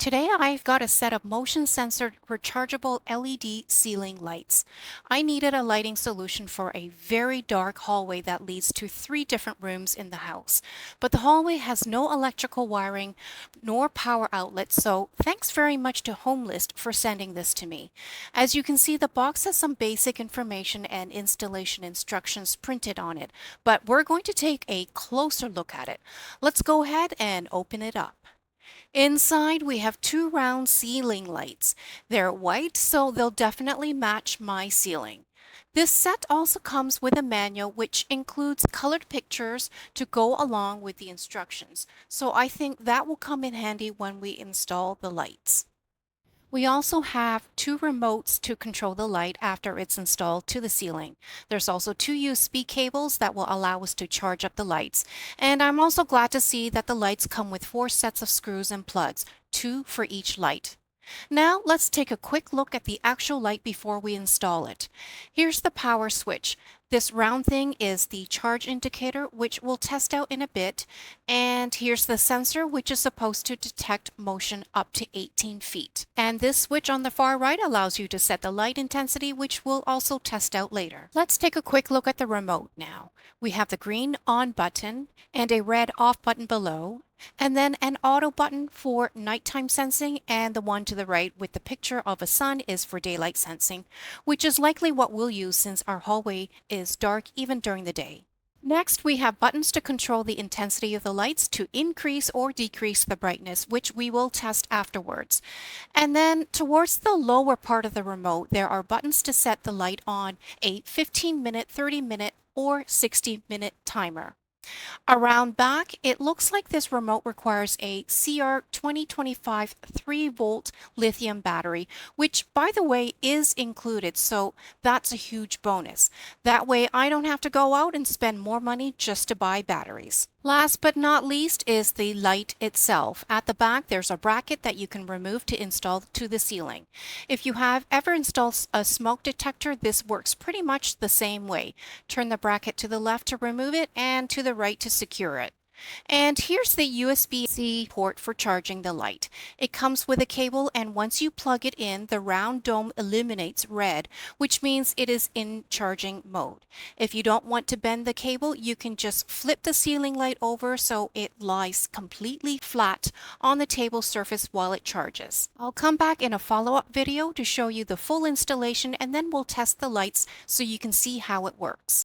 Today I've got a set of motion sensored rechargeable LED ceiling lights. I needed a lighting solution for a very dark hallway that leads to three different rooms in the house. But the hallway has no electrical wiring nor power outlets, so thanks very much to Homelist for sending this to me. As you can see, the box has some basic information and installation instructions printed on it, but we're going to take a closer look at it. Let's go ahead and open it up. Inside, we have two round ceiling lights. They're white, so they'll definitely match my ceiling. This set also comes with a manual which includes colored pictures to go along with the instructions. So I think that will come in handy when we install the lights. We also have two remotes to control the light after it's installed to the ceiling. There's also two USB cables that will allow us to charge up the lights. And I'm also glad to see that the lights come with four sets of screws and plugs, two for each light. Now let's take a quick look at the actual light before we install it. Here's the power switch. This round thing is the charge indicator, which we'll test out in a bit. And here's the sensor, which is supposed to detect motion up to 18 feet. And this switch on the far right allows you to set the light intensity, which we'll also test out later. Let's take a quick look at the remote now. We have the green on button and a red off button below, and then an auto button for nighttime sensing, and the one to the right with the picture of a sun is for daylight sensing, which is likely what we'll use since our hallway is dark even during the day. Next, we have buttons to control the intensity of the lights to increase or decrease the brightness, which we will test afterwards. And then towards the lower part of the remote, there are buttons to set the light on a 15-minute, 30-minute, or 60-minute timer. Around back, it looks like this remote requires a CR2025 3-volt lithium battery, which, by the way, is included, so that's a huge bonus. That way, I don't have to go out and spend more money just to buy batteries. Last but not least is the light itself. At the back, there's a bracket that you can remove to install to the ceiling. If you have ever installed a smoke detector, this works pretty much the same way. Turn the bracket to the left to remove it and to the right to secure it. And here's the USB-C port for charging the light. It comes with a cable, and once you plug it in, the round dome illuminates red, which means it is in charging mode. If you don't want to bend the cable, you can just flip the ceiling light over so it lies completely flat on the table surface while it charges. I'll come back in a follow-up video to show you the full installation, and then we'll test the lights so you can see how it works.